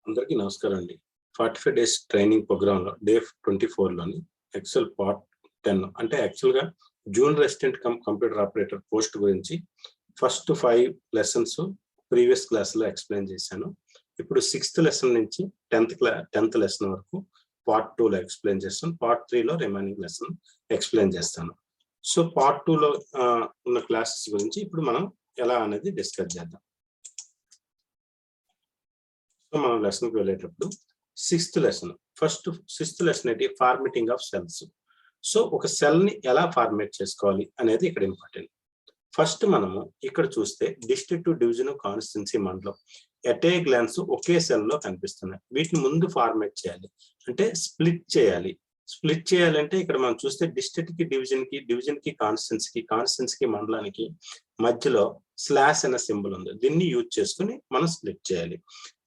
అందరికీ నమస్కారం అండి. 45 డేస్ ట్రైనింగ్ ప్రోగ్రామ్‌లో డే 24లోని ఎక్సెల్ పార్ట్ 10 అంటే యాక్చువల్‌గా junior assistant computer operator post గురించి ఫస్ట్ 5 లెసన్స్ ప్రీవియస్ క్లాస్‌లో ఎక్స్‌ప్లెయిన్ చేశాను. ఇప్పుడు 6థ్ లెసన్ నుంచి 10థ్ లెసన్ వరకు పార్ట్ 2లో ఎక్స్‌ప్లెయిన్ చేస్తాను. పార్ట్ 3లో రిమైనింగ్ లెసన్ ఎక్స్‌ప్లెయిన్ చేస్తాను. సో పార్ట్ 2లో ఉన్న క్లాసెస్ గురించి ఇప్పుడు మనం ఎలా అనేది డిస్కస్ చేద్దాం. సో మనం లెసన్కి వెళ్ళేటప్పుడు సిక్స్త్ లెసన్ ఏంటి? Formatting of cells. సో ఒక సెల్ ని ఎలా ఫార్మేట్ చేసుకోవాలి అనేది ఇక్కడ ఇంపార్టెంట్. ఫస్ట్ మనము ఇక్కడ చూస్తే డిస్ట్రిక్ట్, డివిజన్, కాన్స్టిట్యున్సీ, మండలం at a glance okay cell లో కనిపిస్తున్నాయి. వీటిని ముందు ఫార్మేట్ చేయాలి అంటే స్ప్లిట్ చేయాలి. స్ప్లిట్ చేయాలంటే ఇక్కడ మనం చూస్తే డిస్ట్రిక్ట్ కి, డివిజన్ కి, కాన్స్టిట్యున్సీకి, మండలానికి మధ్యలో స్లాష్ అనే సింబల్ ఉంది. దీన్ని యూజ్ చేసుకుని మనం స్ప్లిట్ చేయాలి.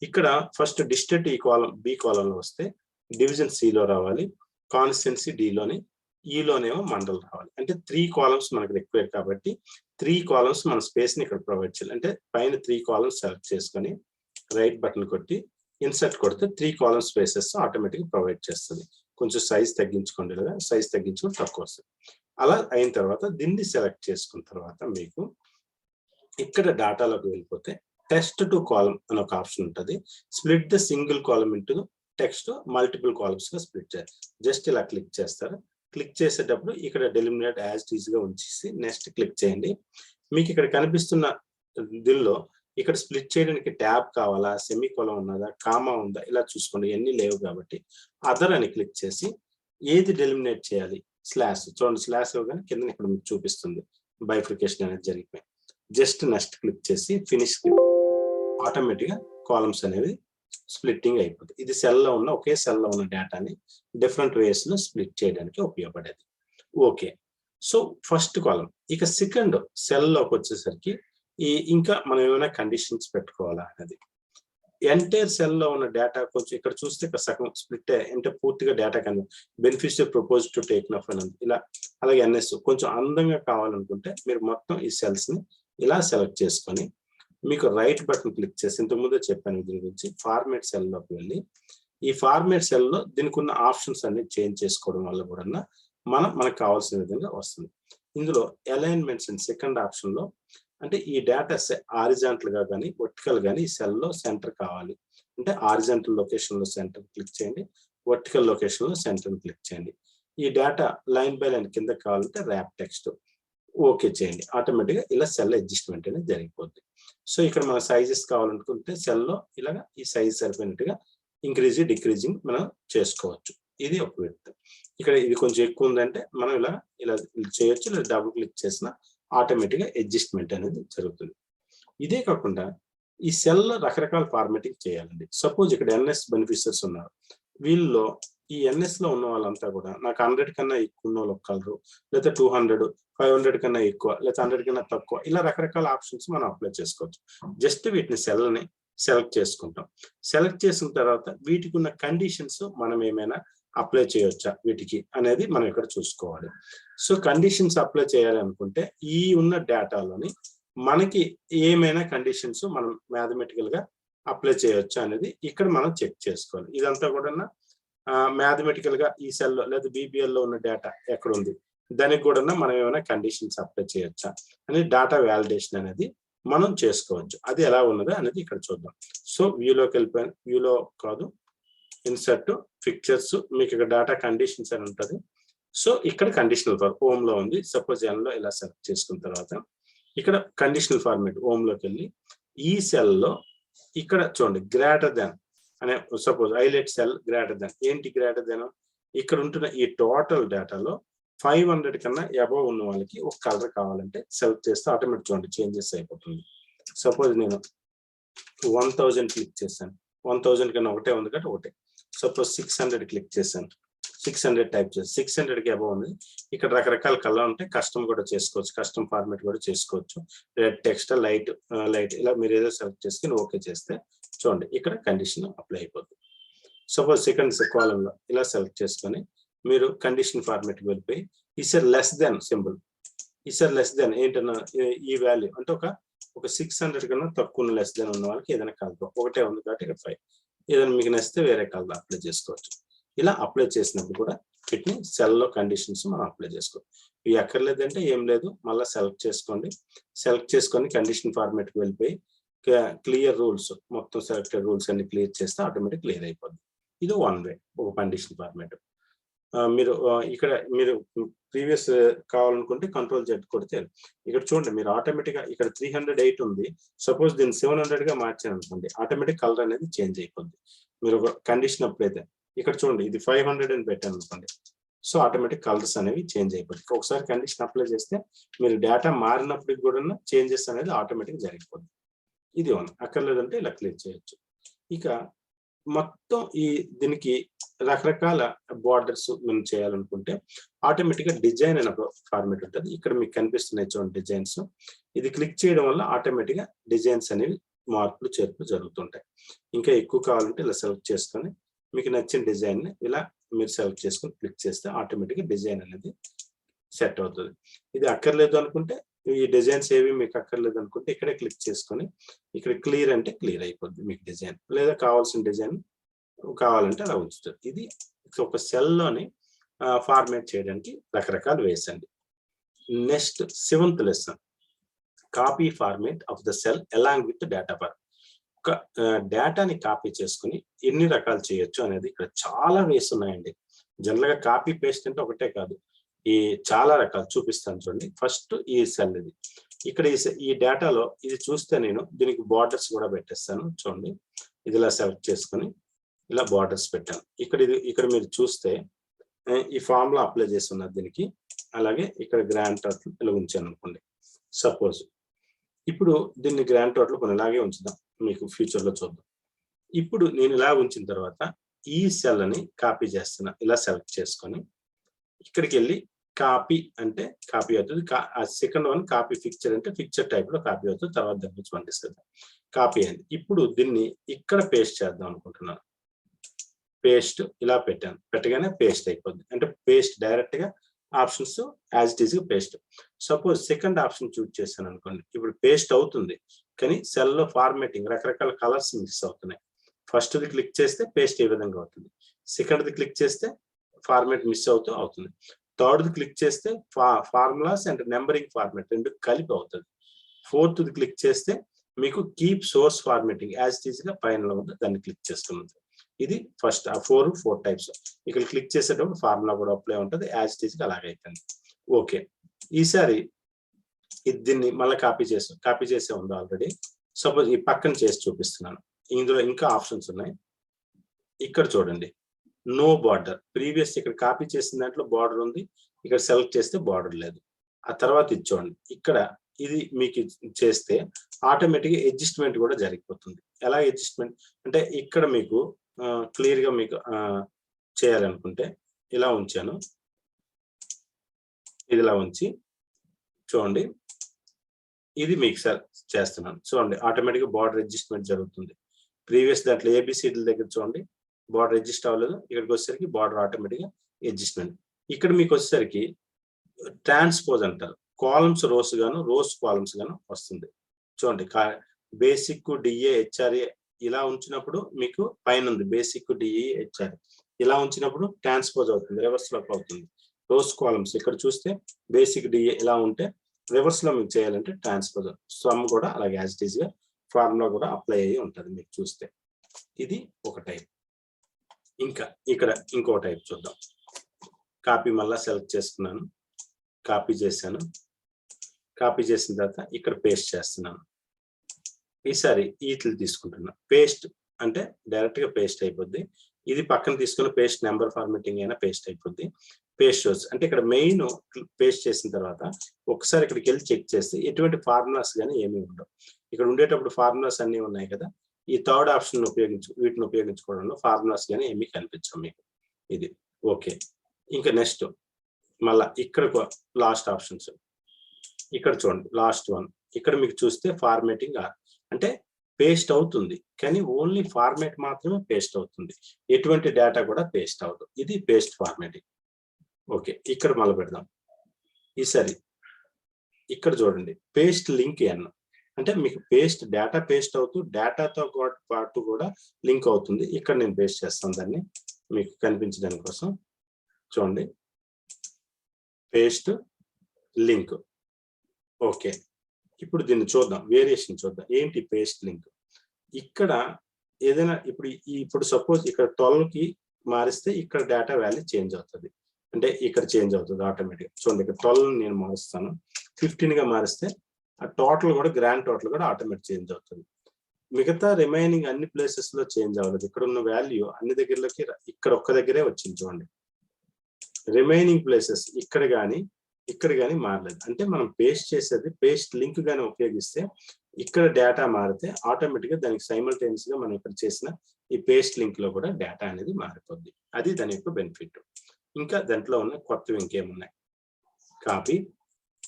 ఇక్కడ ఫస్ట్ డిస్ట్రిక్ట్ ఈ కాలం బి కాలంలో వస్తే, డివిజన్ సిలో రావాలి, కాన్స్టిట్యున్సీ డిలోని, ఈలోనేమో మండలం రావాలి. అంటే 3 కాలమ్స్ మనకు రిక్వైర్ కాబట్టి 3 కాలమ్స్ మన స్పేస్ ని ఇక్కడ ప్రొవైడ్ చేయాలి. అంటే పైన 3 కాలమ్స్ సెలెక్ట్ చేసుకొని రైట్ బటన్ కొట్టి ఇన్సర్ట్ కొడితే 3 కాలమ్ స్పేసెస్ ఆటోమేటిక్ ప్రొవైడ్ చేస్తుంది. కొంచెం సైజ్ తగ్గించుకోండి, లేదా సైజ్ తగ్గించుకొని తక్కువ వస్తుంది. అలా అయిన తర్వాత దీన్ని సెలెక్ట్ చేసుకున్న తర్వాత మీకు ఇక్కడ డాటాలోకి వెళ్ళిపోతే టెక్స్ట్ టు కాలమ్ అని ఒక ఆప్షన్ ఉంటుంది. Split the single column into text multiple columns గా స్ప్లిట్ చేయాలి. జస్ట్ ఇలా క్లిక్ చేస్తారు. క్లిక్ చేసేటప్పుడు ఇక్కడ డెలిమినేట్ యాజ్ ఇట్ ఈజ్ గా ఉంచేసి నెక్స్ట్ క్లిక్ చేయండి. మీకు ఇక్కడ కనిపిస్తున్న దీనిలో ఇక్కడ స్ప్లిట్ చేయడానికి ట్యాబ్ కావాలా, సెమీ కోలన్ ఉన్నదా, కామా ఉందా, ఇలా చూసుకోండి. ఎన్ని లేవు కాబట్టి అదర్ అని క్లిక్ చేసి ఏది డెలిమినేట్ చేయాలి, స్లాష్ చూడండి. స్లాష్ ఇవ్వగానే కింద ఇక్కడ మీకు చూపిస్తుంది బైఫికేషన్ అనేది జరిగిపోయి. జస్ట్ నెక్స్ట్ క్లిక్ చేసి ఫినిష్ క్లిక్, ఆటోమేటిక్ గా కాలమ్స్ అనేవి స్ప్లిట్టింగ్ అయిపోతుంది. ఇది సెల్లో ఉన్న ఒకే సెల్లో ఉన్న డేటాని డిఫరెంట్ వేస్ లో స్ప్లిట్ చేయడానికి ఉపయోగపడేది. ఓకే, సో ఫస్ట్ కాలం. ఇక సెకండ్ సెల్లోకి వచ్చేసరికి ఇంకా మనం ఏమైనా కండిషన్స్ పెట్టుకోవాలా అనేది. ఎంటైర్ సెల్లో ఉన్న డేటా కొంచెం ఇక్కడ చూస్తే సగం స్ప్లిట్ అంటే పూర్తిగా డేటా కన్నా beneficiary propose to take off అని ఇలా, అలాగే ఎన్ఎస్ కొంచెం అందంగా కావాలనుకుంటే మీరు మొత్తం ఈ సెల్స్ ని ఇలా సెలెక్ట్ చేసుకొని మీకు రైట్ బటన్ క్లిక్ చేసి, ఇంతకుముందే చెప్పాను దీని గురించి, ఫార్మేట్ సెల్లోకి వెళ్ళి ఈ ఫార్మేట్ సెల్లో దీనికి ఉన్న ఆప్షన్స్ అన్ని చేంజ్ చేసుకోవడం వల్ల కూడా మనకు కావాల్సిన విధంగా వస్తుంది. ఇందులో అలైన్మెంట్స్ అండ్ సెకండ్ ఆప్షన్ లో అంటే ఈ డేటా హారిజాంటల్ గా కానీ వర్టికల్ గానీ ఈ సెల్లో సెంటర్ కావాలి అంటే హారిజాంటల్ లొకేషన్ లో సెంటర్ క్లిక్ చేయండి, వర్టికల్ లొకేషన్ లో సెంటర్ క్లిక్ చేయండి. ఈ డేటా లైన్ బై లైన్ కింద కావాలంటే ర్యాప్ టెక్స్ట్ ఓకే చేయండి. ఆటోమేటిక్ గా ఇలా సెల్ అడ్జస్ట్మెంట్ అనేది జరిగిపోద్ది. సో ఇక్కడ మన సైజెస్ కావాలనుకుంటే సెల్లో ఇలాగా ఈ సైజ్ సరిపోయినట్టుగా ఇంక్రీజింగ్ డిక్రీజింగ్ మనం చేసుకోవచ్చు. ఇది ఒక విధం. ఇక్కడ ఇది కొంచెం ఎక్కువ ఉందంటే మనం ఇలా చేయొచ్చు, లేదా డబుల్ క్లిక్ చేసిన ఆటోమేటిక్ గా అడ్జస్ట్మెంట్ అనేది జరుగుతుంది. ఇదే కాకుండా ఈ సెల్ రకరకాల ఫార్మాటింగ్ చేయాలండి. సపోజ్ ఇక్కడ ఎన్ఎస్ బెనిఫిషియర్స్ ఉన్నారు. వీళ్ళలో ఈ ఎన్ఎస్ లో ఉన్న వాళ్ళంతా కూడా నాకు 100 కన్నా ఎక్కువ ఉన్న వాళ్ళు కలరు, లేదా 200, 500 కన్నా ఎక్కువ, లేదా 100 కన్నా తక్కువ, ఇలా రకరకాల ఆప్షన్స్ మనం అప్లై చేసుకోవచ్చు. జస్ట్ వీటిని సెల్ని సెలెక్ట్ చేసుకుంటాం. సెలెక్ట్ చేసిన తర్వాత వీటికి ఉన్న కండిషన్స్ మనం ఏమైనా అప్లై చేయొచ్చా వీటికి అనేది మనం ఇక్కడ చూసుకోవాలి. సో కండిషన్స్ అప్లై చేయాలి అనుకుంటే ఈ ఉన్న డేటాలోని మనకి ఏమైనా కండిషన్స్ మనం మ్యాథమెటికల్ గా అప్లై చేయొచ్చా అనేది ఇక్కడ మనం చెక్ చేసుకోవాలి. ఇదంతా కూడా మ్యాథమెటికల్ గా ఈ సెల్లో లేదా బీబీఎల్ లో ఉన్న డేటా ఎక్కడ ఉంది, దానికి కూడా మనం ఏమైనా కండిషన్స్ అప్లై చేయొచ్చా అనేది డేటా వ్యాలిడేషన్ అనేది మనం చేసుకోవచ్చు. అది ఎలా ఉన్నదో అనేది ఇక్కడ చూద్దాం. సో వ్యూలోకి వెళ్ళిపోయాను, వ్యూలో కాదు ఇన్సర్ట్ పిక్చర్స్, మీకు ఇక్కడ డేటా కండిషన్స్ అని ఉంటుంది. సో ఇక్కడ కండిషనల్ ఫార్ హోమ్ లో ఉంది. సపోజ్ ఎన్ లో ఇలా సెలెక్ట్ చేసుకున్న తర్వాత ఇక్కడ కండిషనల్ ఫార్మేట్ హోమ్ లోకి వెళ్ళి ఈ సెల్ లో ఇక్కడ చూడండి గ్రేటర్ దాన్ అనే, suppose highlight cell greater than. ఏంటి గ్రేటర్ దాన్? ఇక్కడ ఉంటున్న ఈ టోటల్ డేటాలో 500 కన్నా అబవ్ ఉన్న వాళ్ళకి ఒక కలర్ కావాలంటే సెలెక్ట్ చేస్తే ఆటోమేటిక్ చూడండి చేంజెస్ అయిపోతుంది. సపోజ్ నేను 1000 క్లిక్ చేశాను, 1000 కన్నా ఒకటే ఉంది కాబట్టి ఒకటే. సపోజ్ 600 క్లిక్ చేశాను, 600 టైప్ చేసి 600కి అబవ్ ఉంది. ఇక్కడ రకరకాల కలర్ ఉంటే కస్టమ్ కూడా చేసుకోవచ్చు, కస్టమ్ ఫార్మేట్ కూడా చేసుకోవచ్చు. రెడ్ టెక్స్ట్, లైట్ ఇలా మీరు ఏదో సెలెక్ట్ చేసుకుని ఓకే చేస్తే చూడండి ఇక్కడ కండిషన్ అప్లై అయిపోతుంది. సపోజ్ సెకండ్ కాలంలో ఇలా సెలెక్ట్ చేసుకొని మీరు కండిషన్ ఫార్మేట్కి వెళ్ళిపోయి ఈసారి లెస్ దెన్ సింబల్, ఈసారి లెస్ దెన్ ఏంటన్నా ఈ వాల్యూ అంటే ఒక 600 కన్నా తక్కువ లెస్ దెన్ ఉన్న వాళ్ళకి ఏదైనా కలప ఒకటే ఉంది కాబట్టి ఇక్కడ 5 ఏదైనా మీకు నచ్చితే వేరే కలర్ అప్లై చేసుకోవచ్చు. ఇలా అప్లై చేసినప్పుడు కూడా వీటిని సెల్లో కండిషన్స్ మనం అప్లై చేసుకోవచ్చు. ఇవి అక్కర్లేదంటే ఏం లేదు, మళ్ళీ సెలెక్ట్ చేసుకోండి. సెలెక్ట్ చేసుకొని కండిషన్ ఫార్మాట్కి వెళ్ళిపోయి క్లియర్ రూల్స్ మొత్తం సెలెక్టెడ్ రూల్స్ అన్ని క్లియర్ చేస్తే ఆటోమేటిక్ క్లియర్ అయిపోద్ది. ఇది వన్ వే, ఒక కండిషన్ ఫార్మాట్. మీరు ఇక్కడ మీరు ప్రీవియస్ కావాలనుకుంటే కంట్రోల్ Z కొడితే ఇక్కడ చూడండి, మీరు ఆటోమేటిక్ గా ఇక్కడ 308 ఉంది. సపోజ్ దీన్ని 700 గా మార్చాను అనుకోండి, ఆటోమేటిక్ కలర్ అనేది చేంజ్ అయిపోద్ది. మీరు ఒక కండిషన్ అప్పుడైతే ఇక్కడ చూడండి, ఇది 500 అని పెట్టాను అనుకోండి, సో ఆటోమేటిక్ కలర్స్ అనేవి చేంజ్ అయిపోతుంది. ఒకసారి కండిషన్ అప్లై చేస్తే మీరు డేటా మారినప్పటికి కూడా చేంజెస్ అనేది ఆటోమేటిక్ జరిగిపోద్ది. ఇది వన్. అక్కర్లేదంటే ఇలా క్లిక్ చేయొచ్చు. ఇక మొత్తం దీనికి రకరకాల బార్డర్స్ మనం చేయాలనుకుంటే ఆటోమేటిక్ గా డిజైన్ అనే ఫార్మేట్ ఉంటుంది. ఇక్కడ మీకు కనిపిస్తున్నాయి చూడండి డిజైన్స్. ఇది క్లిక్ చేయడం వల్ల ఆటోమేటిక్ గా డిజైన్స్ అనేవి మార్పులు చేర్పులు జరుగుతుంటాయి. ఇంకా ఎక్కువ కావాలంటే ఇలా సెలెక్ట్ చేసుకొని మీకు నచ్చిన డిజైన్ ని ఇలా మీరు సెలెక్ట్ చేసుకొని క్లిక్ చేస్తే ఆటోమేటిక్ గా డిజైన్ అనేది సెట్ అవుతుంది. ఇది అక్కర్లేదు అనుకుంటే, ఈ డిజైన్స్ ఏవి మీకు అక్కర్లేదు అనుకుంటే ఇక్కడే క్లిక్ చేసుకొని ఇక్కడ క్లియర్ అంటే క్లియర్ అయిపోద్ది మీకు డిజైన్. లేదా కావాల్సిన డిజైన్ కావాలంటే అలా ఉంచుతుంది. ఇది ఒక సెల్లోని ఫార్మేట్ చేయడానికి రకరకాల వేస్ అండి. Next 7th lesson, copy format of the cell along with data ఫార్. ఒక డేటాని కాపీ చేసుకుని ఎన్ని రకాలు చేయొచ్చు అనేది ఇక్కడ చాలా వేస్ ఉన్నాయండి. జనరల్ గా కాపీ పేస్ట్ అంటే ఒకటే కాదు, ఈ చాలా రకాలు చూపిస్తాను చూడండి. ఫస్ట్ ఈ సెల్ ఇది, ఇక్కడ ఈ డేటాలో ఇది చూస్తే నేను దీనికి బార్డర్స్ కూడా పెట్టేస్తాను చూడండి. ఇది ఇలా సెలెక్ట్ చేసుకొని ఇలా బార్డర్స్ పెట్టాను. ఇక్కడ మీరు చూస్తే ఈ ఫార్ములా అప్లై చేసి ఉన్నది దీనికి. అలాగే ఇక్కడ గ్రాండ్ టోటల్ ఇలా ఉంచాను అనుకోండి. సపోజ్ ఇప్పుడు దీన్ని గ్రాండ్ టోటల్ కొన్ని ఇలాగే ఉంచుదాం, మీకు ఫ్యూచర్ లో చూద్దాం. ఇప్పుడు నేను ఇలా ఉంచిన తర్వాత ఈ సెల్ అని కాపీ చేస్తున్నా. ఇలా సెలెక్ట్ చేసుకొని ఇక్కడికి వెళ్ళి కాపీ అంటే కాపీ అవుతుంది. సెకండ్ వన్ కాపీ పిక్చర్ అంటే పిక్చర్ టైప్ లో కాపీ అవుతుంది. తర్వాత దాని నుంచి పంపిస్తుంది. కాపీ అయింది. ఇప్పుడు దీన్ని ఇక్కడ పేస్ట్ చేద్దాం అనుకుంటున్నాను. పేస్ట్ ఇలా పెట్టాను, పెట్టగానే పేస్ట్ అయిపోద్ది. అంటే పేస్ట్ డైరెక్ట్ గా ఆప్షన్స్ యాజ్ ఇట్ ఈస్ గా paste. Suppose second option choose చేశాను అనుకోండి, ఇప్పుడు పేస్ట్ అవుతుంది కానీ సెల్ లో ఫార్మేటింగ్ రకరకాల కలర్స్ మిక్స్ అవుతున్నాయి. ఫస్ట్ ది క్లిక్ చేస్తే పేస్ట్ ఏ విధంగా అవుతుంది, సెకండ్ ది క్లిక్ చేస్తే ఫార్మేట్ మిస్ అవుతుంది, థర్డ్ ది క్లిక్ చేస్తే ఫార్ములాస్ అండ్ నెంబరింగ్ ఫార్మేట్ రెండు కలిపి అవుతుంది, ఫోర్త్ ది క్లిక్ చేస్తే మీకు keep source formatting as it is గా పైన ఉంది, దాన్ని క్లిక్ చేసుకున్నది. ఇది ఫస్ట్ ఫోర్ టైప్స్. ఇక్కడ క్లిక్ చేసేటప్పుడు ఫార్ములా కూడా అప్లై ఉంటుంది, యాజ్ ఇట్ ఈస్ గా అలాగైతుంది. ఓకే, ఈసారి దీన్ని మళ్ళీ కాపీ చేసే ఉంది ఆల్రెడీ. సపోజ్ ఈ పక్కన చేసి చూపిస్తున్నాను. ఇందులో ఇంకా ఆప్షన్స్ ఉన్నాయి. ఇక్కడ చూడండి, నో బార్డర్. ప్రీవియస్ ఇక్కడ కాపీ చేసిన దాంట్లో బార్డర్ ఉంది, ఇక్కడ సెలెక్ట్ చేస్తే బార్డర్ లేదు. ఆ తర్వాత ఇది చూడండి, ఇక్కడ ఇది మీకు చేస్తే ఆటోమేటిక్గా అడ్జస్ట్మెంట్ కూడా జరిగిపోతుంది. ఎలా అడ్జస్ట్మెంట్ అంటే ఇక్కడ మీకు క్లియర్ గా మీకు చేయాలనుకుంటే ఇలా ఉంచాను, ఇది ఇలా ఉంచి చూడండి, ఇది మీకు చేస్తున్నాను చూడండి. ఆటోమేటిక్గా బార్డర్ అడ్జస్ట్మెంట్ జరుగుతుంది. ప్రీవియస్ దాంట్లో ఏబిసిడి దగ్గర చూడండి బార్డర్ అడ్జస్ట్ అవ్వలేదు, ఇక్కడికి వచ్చేసరికి బార్డర్ ఆటోమేటిక్గా అడ్జస్ట్మెంట్. ఇక్కడ మీకు వచ్చేసరికి ట్రాన్స్పోజ్ అంటారు, కాలమ్స్ రోస్ గాను రోస్ కాలమ్స్ గాను వస్తుంది చూడండి. బేసిక్ డిఏ హెచ్ఆర్ఏ ఇలా ఉంచినప్పుడు మీకు పైన ఉంది బేసిక్ డిఏ హెచ్ఆర్ఏ, ఇలా ఉంచినప్పుడు ట్రాన్స్పోజ్ అవుతుంది, రివర్స్ లోకి అవుతుంది. రోస్ కాలమ్స్ ఇక్కడ చూస్తే బేసిక్ డిఏ ఇలా ఉంటే రివర్స్ లో మీకు చేయాలంటే ట్రాన్స్పోజ్. సమ్ కూడా అలాగే యాజ్ ఇట్ ఈస్ గా ఫార్ములా కూడా అప్లై అయ్యి ఉంటుంది మీకు చూస్తే. ఇది ఒక టైప్. ఇంకా ఇక్కడ ఇంకో టైప్ చూద్దాం. కాపీ మళ్ళా సెలెక్ట్ చేసుకున్నాను, కాపీ చేశాను, కాపీ చేసిన తర్వాత ఇక్కడ పేస్ట్ చేస్తున్నాను. ఈసారి ఈటిని తీసుకుంటున్నా. పేస్ట్ అంటే డైరెక్ట్ గా పేస్ట్ అయిపోద్ది. ఇది పక్కన తీసుకున్న పేస్ట్ నెంబర్ ఫార్మేటింగ్ అయినా పేస్ట్ అయిపోద్ది. పేస్ట్ షోస్ అంటే ఇక్కడ మెయిన్ పేస్ట్ చేసిన తర్వాత ఒకసారి ఇక్కడికి వెళ్ళి చెక్ చేస్తే ఎటువంటి ఫార్ములాస్ కానీ ఏమీ ఉండవు. ఇక్కడ ఉండేటప్పుడు ఫార్ములాస్ అన్ని ఉన్నాయి కదా, ఈ థర్డ్ ఆప్షన్ వీటిని ఉపయోగించుకోవడంలో ఫార్ములాస్ కానీ ఏమీ కనిపించవు మీకు. ఇది ఓకే. ఇంకా నెక్స్ట్ మళ్ళా ఇక్కడ లాస్ట్ ఆప్షన్స్ ఇక్కడ చూడండి, లాస్ట్ వన్. ఇక్కడ మీకు చూస్తే ఫార్మేటింగ్ అంటే పేస్ట్ అవుతుంది కానీ ఓన్లీ ఫార్మేట్ మాత్రమే పేస్ట్ అవుతుంది, ఎటువంటి డేటా కూడా పేస్ట్ అవ్వదు. ఇది పేస్ట్ ఫార్మేటింగ్. ఓకే, ఇక్కడ మళ్ళీ పెడదాం. ఈసారి ఇక్కడ చూడండి, పేస్ట్ లింక్ ఎన్. అంటే మీకు డేటా పేస్ట్ అవుతూ డేటాతో పాటు కూడా లింక్ అవుతుంది. ఇక్కడ నేను పేస్ట్ చేస్తాను దాన్ని మీకు కనిపించడానికి కోసం. చూడండి, పేస్ట్ లింక్. ఓకే, ఇప్పుడు దీన్ని చూద్దాం, వేరియేషన్ చూద్దాం. ఏంటి పేస్ట్ లింక్? ఇక్కడ ఏదైనా ఇప్పుడు సపోజ్ ఇక్కడ 12కి మారిస్తే ఇక్కడ డేటా వాల్యూ చేంజ్ అవుతుంది. అంటే ఇక్కడ చేంజ్ అవుతుంది ఆటోమేటిక్. చూడండి, ఇక్కడ 12 నేను మారుస్తాను, 15గా మారిస్తే ఆ టోటల్ కూడా గ్రాండ్ టోటల్ కూడా ఆటోమేటిక్ చేంజ్ అవుతుంది. మిగతా రిమైనింగ్ అన్ని ప్లేసెస్ లో చేంజ్ అవ్వలేదు. ఇక్కడ ఉన్న వాల్యూ అన్ని దగ్గరలోకి ఇక్కడ ఒక్క దగ్గరే వచ్చింది. చూడండి, రిమైనింగ్ ప్లేసెస్ ఇక్కడ కానీ మారలేదు. అంటే మనం పేస్ట్ చేసేది పేస్ట్ లింక్ గానీ ఉపయోగిస్తే ఇక్కడ డేటా మారితే ఆటోమేటిక్ గా దానికి సైమల్టేనియస్ గా మనం ఇక్కడ చేసిన ఈ పేస్ట్ లింక్ లో కూడా డేటా అనేది మారిపోద్ది. అది దాని యొక్క బెనిఫిట్. ఇంకా దాంట్లో ఉన్న కొత్తవి ఇంకేమున్నాయి? కాపీ,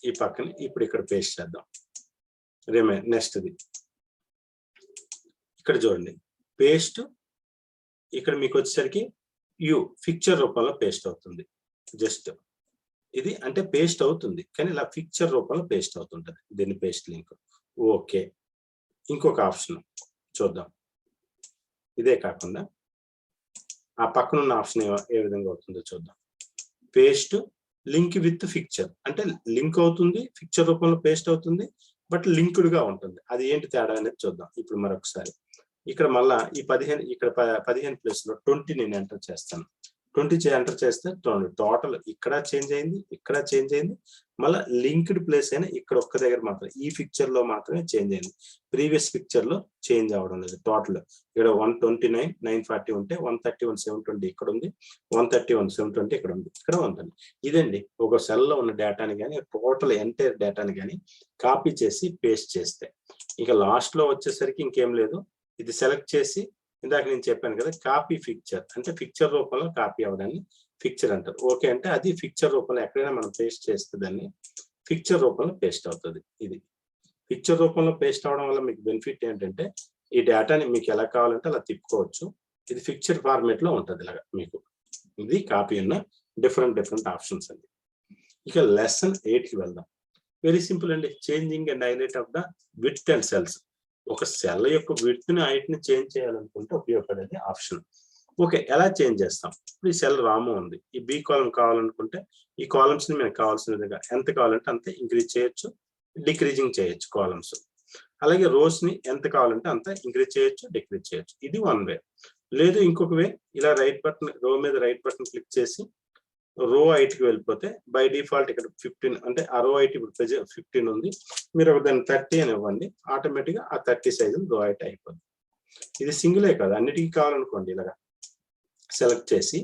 ఈ పక్కన ఇప్పుడు ఇక్కడ పేస్ట్ చేద్దాం. నెక్స్ట్ది ఇక్కడ చూడండి, పేస్ట్. ఇక్కడ మీకు వచ్చేసరికి పిక్చర్ రూపంలో పేస్ట్ అవుతుంది. జస్ట్ ఇది అంటే పేస్ట్ అవుతుంది, కానీ ఇలా పిక్చర్ రూపంలో పేస్ట్ అవుతుంటది దీన్ని పేస్ట్ లింక్. ఓకే, ఇంకొక ఆప్షన్ చూద్దాం. ఇదే కాకుండా ఆ పక్కన ఉన్న ఆప్షన్ ఏ విధంగా అవుతుందో చూద్దాం. పేస్ట్ లింక్ విత్ పిక్చర్, అంటే లింక్ అవుతుంది, పిక్చర్ రూపంలో పేస్ట్ అవుతుంది, బట్ లింక్డ్ గా ఉంటుంది. అది ఏంటి తేడా అనేది చూద్దాం ఇప్పుడు మరొకసారి. ఇక్కడ మళ్ళా ఈ 15 ఇక్కడ 15 ప్లేస్ లో 20 నేను ఎంటర్ చేస్తాను. 20 ఎంటర్ చేస్తే టోటల్ ఇక్కడ చేంజ్ అయింది, ఇక్కడ చేంజ్ అయింది. మళ్ళీ లింక్డ్ ప్లేస్ అయినా ఇక్కడ ఒక్క దగ్గర మాత్రం ఈ పిక్చర్ లో మాత్రమే చేంజ్ అయింది. ప్రీవియస్ పిక్చర్ లో చేంజ్ అవ్వడం లేదు. టోటల్ ఇక్కడ 129 940 ఉంటే 131 720 ఇక్కడ ఉంది, 131 720 ఇక్కడ ఉంది, ఇక్కడ ఉంటుంది. ఇదండి ఒక సెల్ లో ఉన్న డేటాని కానీ టోటల్ ఎంటైర్ డేటాని కానీ కాపీ చేసి పేస్ట్ చేస్తే. ఇక లాస్ట్ లో వచ్చేసరికి ఇంకేం లేదు. ఇది సెలెక్ట్ చేసి ఇందాక నేను చెప్పాను కదా, కాపీ పిక్చర్ అంటే పిక్చర్ రూపంలో కాపీ అవ్వడాన్ని పిక్చర్ అంటారు. ఓకే, అంటే అది పిక్చర్ రూపంలో ఎక్కడైనా మనం పేస్ట్ చేస్తే దాన్ని పిక్చర్ రూపంలో పేస్ట్ అవుతుంది. ఇది పిక్చర్ రూపంలో పేస్ట్ అవడం వల్ల మీకు బెనిఫిట్ ఏంటంటే ఈ డేటాని మీకు ఎలా కావాలంటే అలా తిప్పుకోవచ్చు. ఇది పిక్చర్ ఫార్మేట్ లో ఉంటుంది ఇలాగా మీకు. ఇది కాపీ ఉన్న డిఫరెంట్ ఆప్షన్స్ అండి. ఇక లెసన్ 8కి వెళ్దాం. వెరీ సింపుల్ అండి. Changing and highlight of the width and cells. ఒక సెల్ యొక్క విడ్త్ ని హైట్ ని చేంజ్ చేయాలనుకుంటే ఉపయోగపడేది ఆప్షన్. ఓకే, ఎలా చేంజ్ చేస్తాం? ఇప్పుడు ఈ సెల్ రాము ఉంది, ఈ బి కాలం కావాలనుకుంటే ఈ కాలమ్స్ ని మనకు కావాల్సిన విధంగా ఎంత కావాలంటే అంతే ఇంక్రీజ్ చేయొచ్చు, డిక్రీజింగ్ చేయొచ్చు కాలమ్స్. అలాగే రోస్ ని ఎంత కావాలంటే అంత ఇంక్రీజ్ చేయొచ్చు, డిక్రీజ్ చేయొచ్చు. ఇది వన్ వే. లేదు ఇంకొక వే, ఇలా రో మీద రైట్ బటన్ క్లిక్ చేసి రో హైట్ కి వెళ్ళిపోతే బై డిఫాల్ట్ ఇక్కడ 15 అంటే ఆ రో హైట్ ఇప్పుడు 15 ఉంది, మీరు దాన్ని 30 అని ఇవ్వండి, ఆటోమేటిక్ గా ఆ 30 సైజు రో హైట్ అయిపోద్ది. ఇది సింగిలే కాదు, అన్నిటికీ కావాలనుకోండి ఇలాగా సెలెక్ట్ చేసి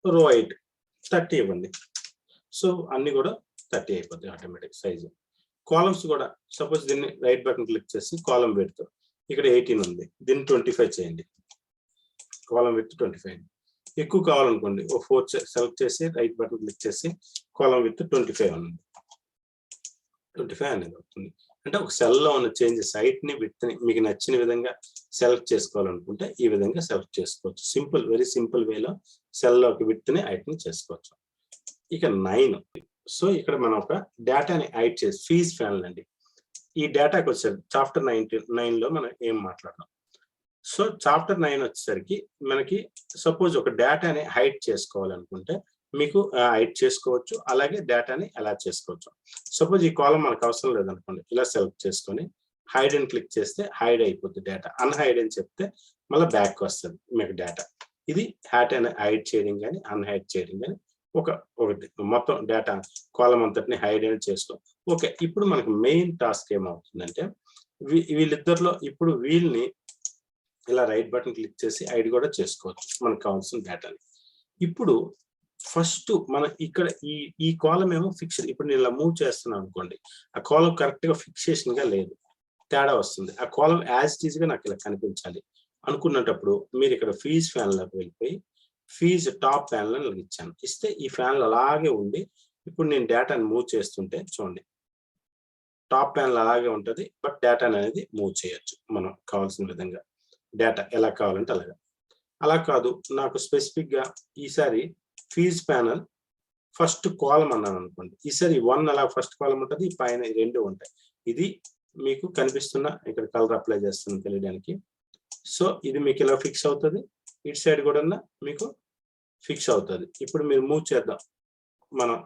రో హైట్ 30 ఇవ్వండి. సో అన్ని కూడా 30 అయిపోద్ది ఆటోమేటిక్ సైజు. కాలమ్స్ కూడా సపోజ్ దీన్ని రైట్ బటన్ క్లిక్ చేసి కాలం విడ్త్ ఇక్కడ 18 ఉంది, దీన్ని 25 చేయండి. కాలం విడ్త్ 25. ఎక్కువ కావాలనుకోండి ఓ 4 సెలెక్ట్ చేసి రైట్ బటన్ క్లిక్ చేసి కాలం విత్ 25 ఉంది, 25 అనేది అవుతుంది. అంటే ఒక సెల్ లో ఉన్న చేంజెస్ హైట్ ని విడ్త్ ని మీకు నచ్చిన విధంగా సెలెక్ట్ చేసుకోవాలనుకుంటే ఈ విధంగా సెలెక్ట్ చేసుకోవచ్చు. సింపుల్, వెరీ సింపుల్ వేలో సెల్ లోకి విడ్త్ ని హైట్ ని చేసుకోవచ్చు. ఇక 9. సో ఇక్కడ మనం ఒక డేటాని హైట్ చేసి ఫీజ్ ఫ్యాన్ అండి. ఈ డేటాకి వచ్చేసరికి చాప్టర్ 9 లో మనం ఏం మాట్లాడదాం. సో చాప్టర్ 9 వచ్చేసరికి మనకి సపోజ్ ఒక డేటాని హైడ్ చేసుకోవాలనుకుంటే మీకు హైడ్ చేసుకోవచ్చు, అలాగే డేటాని ఎలా చేసుకోవచ్చు. సపోజ్ ఈ కాలం మనకు అవసరం లేదనుకోండి, ఇలా సెలెక్ట్ చేసుకొని హైడ్ అని క్లిక్ చేస్తే హైడ్ అయిపోతుంది డేటా. అన్హైడ్ అని చెప్తే మళ్ళీ బ్యాక్ వస్తుంది మీకు డేటా. ఇది హైడ్ చేయడం కానీ అన్హైడ్ చేయడం కానీ ఒకటి మొత్తం డేటా కాలం అంతటిని హైడ్ అని చేసుకో. ఓకే, ఇప్పుడు మనకు మెయిన్ టాస్క్ ఏమవుతుందంటే వీళ్ళిద్దరిలో ఇప్పుడు వీళ్ళని ఇలా రైట్ బటన్ క్లిక్ చేసి ఐడి కూడా చేసుకోవచ్చు మనకు కావాల్సిన డేటాని. ఇప్పుడు ఫస్ట్ మనం ఇక్కడ ఈ కాలం ఏమో ఫిక్షన్. ఇప్పుడు నేను ఇలా మూవ్ చేస్తున్నాను అనుకోండి, ఆ కాలం కరెక్ట్ గా ఫిక్సేషన్ గా లేదు, తేడా వస్తుంది. ఆ కాలం యాజ్ ఇట్ ఈజ్ గా నాకు ఇలా కనిపించాలి అనుకున్నప్పుడు మీరు ఇక్కడ ఫీజ్ ఫ్యాన్ లోకి వెళ్ళిపోయి ఫీజ్ టాప్ ప్యానల్ అని ఇచ్చాను. ఇస్తే ఈ ఫ్యాన్లు అలాగే ఉండి ఇప్పుడు నేను డేటాని మూవ్ చేస్తుంటే చూడండి టాప్ ప్యానల్ అలాగే ఉంటుంది, బట్ డేటా అనేది మూవ్ చేయొచ్చు మనం కావాల్సిన విధంగా. డేటా ఎలా కావాలంటే అలాగా. అలా కాదు, నాకు స్పెసిఫిక్ గా ఈసారి ఫీజ్ ప్యానల్ ఫస్ట్ కాలం అన్నాను అనుకోండి, ఈసారి 1 అలా ఫస్ట్ కాలం ఉంటుంది, పైన 2 ఉంటాయి. ఇది మీకు కనిపిస్తున్న ఇక్కడ కలర్ అప్లై చేస్తాను తెలియడానికి. సో ఇది మీకు ఇలా ఫిక్స్ అవుతుంది, ఇటు సైడ్ కూడా మీకు ఫిక్స్ అవుతుంది. ఇప్పుడు మీరు మూవ్ చేద్దాం, మనం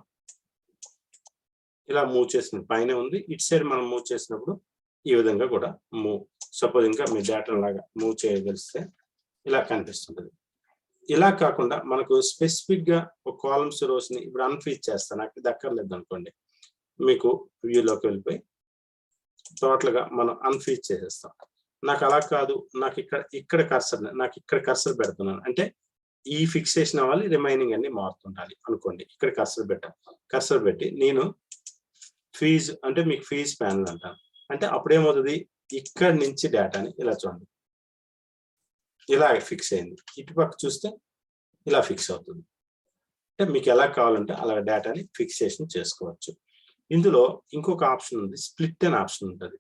ఇలా మూవ్ చేసిన పైన ఉంది, ఇటు సైడ్ మనం మూవ్ చేసినప్పుడు ఈ విధంగా కూడా మూవ్, సపోజ్ ఇంకా మీ డేటా లాగా మూవ్ చేయగలిస్తే ఇలా కనిపిస్తుంటుంది. ఇలా కాకుండా మనకు స్పెసిఫిక్ గా ఒక కాలమ్స్ రోస్ ని ఇప్పుడు అన్ఫీజ్ చేస్తాను, నాకు ఇది అక్కర్లేదు అనుకోండి, మీకు వ్యూలోకి వెళ్ళిపోయి టోటల్ గా మనం అన్ఫీజ్ చేసేస్తాం. నాకు అలా కాదు, నాకు ఇక్కడ కర్సర్ పెడుతున్నాను అంటే ఈ ఫిక్సేషన్ అవ్వాలి, రిమైనింగ్ అన్ని మారుతుండాలి అనుకోండి. ఇక్కడ కర్సర్ పెట్టి నేను ఫీజ్ అంటే మీకు ఫీజ్ ప్యానల్ అంటాను. అంటే అప్పుడేమవుతుంది, ఇక్కడ నుంచి డేటాని ఇలా చూడండి, ఇలా ఫిక్స్ అయింది. ఇటుపక్క చూస్తే ఇలా ఫిక్స్ అవుతుంది. అంటే మీకు ఎలా కావాలంటే అలా డేటాని ఫిక్సేషన్ చేసుకోవచ్చు. ఇందులో ఇంకొక ఆప్షన్ ఉంది, స్ప్లిట్ అనే ఆప్షన్ ఉంటుంది.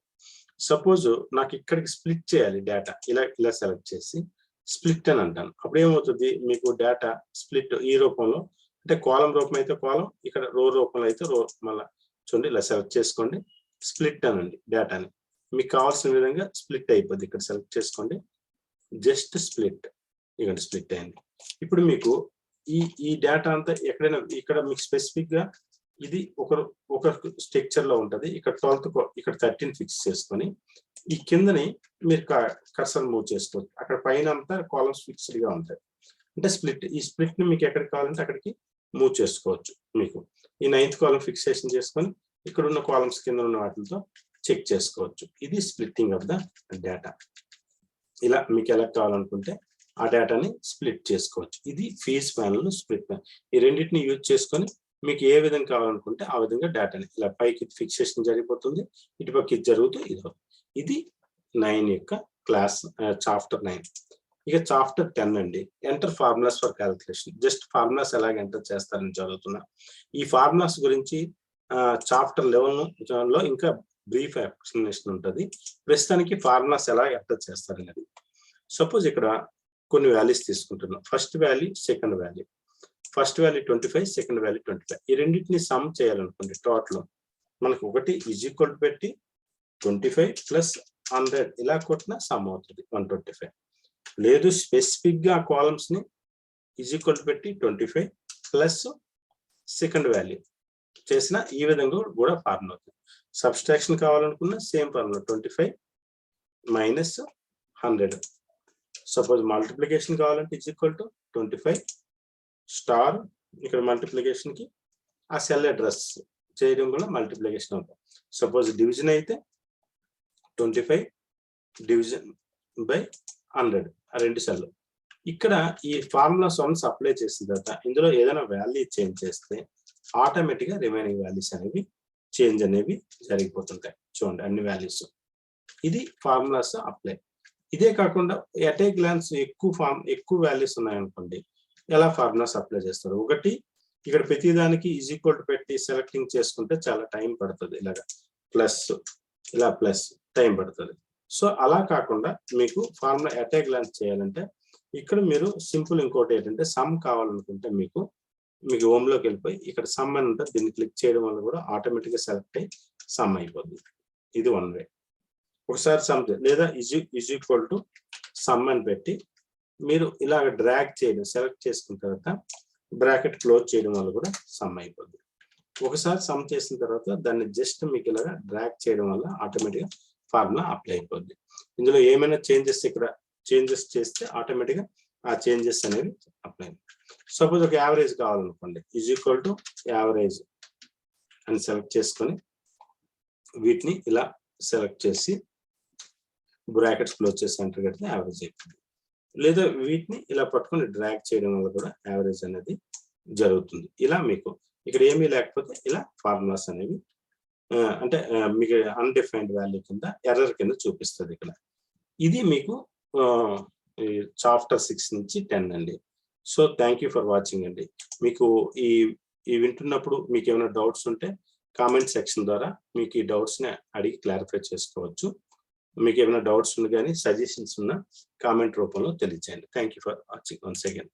సపోజ్ నాకు ఇక్కడికి స్ప్లిట్ చేయాలి డేటా, ఇలా సెలెక్ట్ చేసి స్ప్లిట్ అని అంటాను. అప్పుడు ఏమవుతుంది, మీకు డేటా స్ప్లిట్ ఈ రూపంలో, అంటే కాలం రూపం అయితే కాలం, ఇక్కడ రో రూపంలో అయితే రో, మళ్ళీ చూడండి ఇలా సెలెక్ట్ చేసుకోండి, స్ప్లిట్ అనండి డేటాని. మీకు కావాల్సిన విధంగా స్ప్లిట్ అయిపోద్ది. ఇక్కడ సెలెక్ట్ చేసుకోండి, జస్ట్ స్ప్లిట్, ఇక్కడ స్ప్లిట్ అయింది. ఇప్పుడు మీకు ఈ డేటా అంతా ఎక్కడైనా ఇక్కడ మీకు స్పెసిఫిక్ గా ఇది ఒక స్ట్రక్చర్ లో ఉంటది. ఇక్కడ 12th ఇక్కడ 13 ఫిక్స్ చేసుకొని ఈ కిందని మీరు కర్సర్ మూవ్ చేసుకోవచ్చు. అక్కడ పైన అంతా కాలమ్స్ ఫిక్స్డ్ గా ఉంటాయి. అంటే ఈ స్ప్లిట్ ని మీకు ఎక్కడికి కావాలంటే అక్కడికి మూవ్ చేసుకోవచ్చు. మీకు ఈ 9th కాలమ్ ఫిక్సేషన్ చేసుకొని ఇక్కడ ఉన్న కాలమ్స్ కింద ఉన్న వాటితో చెక్ చేసుకోవచ్చు. ఇది స్ప్లిట్టింగ్ ఆఫ్ ద డేటా. ఇలా మీకు ఎలా కావాలనుకుంటే ఆ డేటాని స్ప్లిట్ చేసుకోవచ్చు. ఇది ఫీజ్ ప్యానల్, స్ప్లిట్ ప్యానల్. ఈ రెండింటిని యూజ్ చేసుకొని మీకు ఏ విధంగా కావాలనుకుంటే ఆ విధంగా డేటాని ఇలా పైకి ఫిక్సేషన్ జరిగిపోతుంది, ఇటుపక్క ఇది జరుగుతూ ఇది 9 యొక్క క్లాస్ చాప్టర్ 9. ఇక చాప్టర్ 10 అండి, enter formulas for calculation. Just formulas ఎలాగ ఎంటర్ చేస్తారని చదువుతున్నా. ఈ ఫార్ములాస్ గురించి చాప్టర్ 11 లో ఇంకా బ్రీఫ్ ఎక్స్ప్లెనేషన్ ఉంటుంది. ప్రస్తుతానికి ఫార్ములాస్ ఎలా ఎంటర్ చేస్తారనేది. సపోజ్ ఇక్కడ కొన్ని వాల్యూస్ తీసుకుంటున్నాం. First value, second value. First value 25, second value 25. ఈ రెండింటిని సమ్ చేయాలనుకోండి. టోటల్ మనకు ఒకటి ఈజ్ ఈక్వల్ టు పెట్టి 25 ప్లస్ 100 ఇలా కొట్టినా సమ్ అవుతుంది 125. లేదు స్పెసిఫిక్ గా కాలమ్స్ ని ఈజ్ ఈక్వల్ టు పెట్టి 25 ప్లస్ సెకండ్ వాల్యూ చేసిన ఈ విధంగా కూడా ఫార్ములా అవుతుంది. సబ్స్ట్రాక్షన్ కావాలనుకున్న same formula 25 minus 100. Suppose multiplication కావాలంటే ఈజ్ ఈక్వల్ టు 25 స్టార్, ఇక్కడ మల్టిప్లికేషన్ కి ఆ సెల్ అడ్రస్ చేయడం కూడా మల్టిప్లికేషన్ అవుతుంది. సపోజ్ డివిజన్ అయితే 25 డివిజన్ బై 100, ఆ రెండు సెల్. ఇక్కడ ఈ ఫార్ములాస్ వన్స్ అప్లై చేసిన తర్వాత ఇందులో ఏదైనా వాల్యూ చేంజ్ చేస్తే ఆటోమేటిక్ గా రిమైనింగ్ వాల్యూస్ అనేవి చేంజ్ అనేవి జరిగిపోతుంటాయి. చూడండి అన్ని వాల్యూస్. ఇది ఫార్ములాస్ అప్లై. ఇదే కాకుండా ఎట్ ఏ గ్లాన్స్ ఎక్కువ వాల్యూస్ ఉన్నాయనుకోండి, ఎలా ఫార్ములాస్ అప్లై చేస్తారు. ఒకటి ఇక్కడ ప్రతిదానికి ఈజ్ ఈక్వల్ టు పెట్టి సెలెక్టింగ్ చేసుకుంటే చాలా టైం పడుతుంది. ఇలాగా ప్లస్, ఇలా ప్లస్ టైం పడుతుంది. సో అలా కాకుండా మీకు ఫార్ములా ఎట్ ఏ గ్లాన్స్ చేయాలంటే ఇక్కడ మీరు సింపుల్ ఇంకోటి ఏంటంటే సమ్ కావాలనుకుంటే మీకు హోమ్లోకి వెళ్ళిపోయి ఇక్కడ సమ్ అని ఉంటుంది, దీన్ని క్లిక్ చేయడం వల్ల కూడా ఆటోమేటిక్ గా సెలెక్ట్ అయ్యి సమ్ అయిపోద్ది. ఇది వన్ వే. ఒకసారి సమ్ లేదా ఈజ్ ఈక్వల్ టు సమ్ అని పెట్టి మీరు ఇలాగ డ్రాగ్ చేయడం, సెలెక్ట్ చేసుకున్న తర్వాత బ్రాకెట్ క్లోజ్ చేయడం వల్ల కూడా సమ్ అయిపోద్ది. ఒకసారి సమ్ చేసిన తర్వాత దాన్ని జస్ట్ మీకు ఇలాగా డ్రాగ్ చేయడం వల్ల ఆటోమేటిక్గా ఫార్ములా అప్లై అయిపోద్ది. ఇందులో ఏమైనా చేంజెస్ ఇక్కడ చేంజెస్ చేస్తే ఆటోమేటిక్గా ఆ చేంజెస్ అనేవి అప్లై. సపోజ్ ఒక యావరేజ్ కావాలనుకోండి, ఈజ్ ఈక్వల్ టు యావరేజ్ అని సెలెక్ట్ చేసుకొని వీటిని ఇలా సెలెక్ట్ చేసి బ్రాకెట్స్ క్లోజ్ చేసి ఎంటర్ కడితే యావరేజ్ అయిపోతుంది. లేదా వీటిని ఇలా పట్టుకొని డ్రాగ్ చేయడం వల్ల కూడా యావరేజ్ అనేది జరుగుతుంది. ఇలా మీకు ఇక్కడ ఏమీ లేకపోతే ఇలా ఫార్ములాస్ అనేవి అంటే మీకు అన్డిఫైన్డ్ వాల్యూ కింద ఎర్రర్ కింద చూపిస్తుంది ఇక్కడ. ఇది మీకు చాప్టర్ 6 నుంచి 10 అండి. So thank you for watching అండి. మీకు ఈ వింటున్నప్పుడు మీకు ఏమైనా డౌట్స్ ఉంటే కామెంట్ సెక్షన్ ద్వారా మీకు ఈ డౌట్స్ ని అడిగి క్లారిఫై చేసుకోవచ్చు. మీకు ఏమైనా డౌట్స్ ఉన్నా కానీ సజెషన్స్ ఉన్నా కామెంట్ రూపంలో తెలియజేయండి. Thank you for watching once again.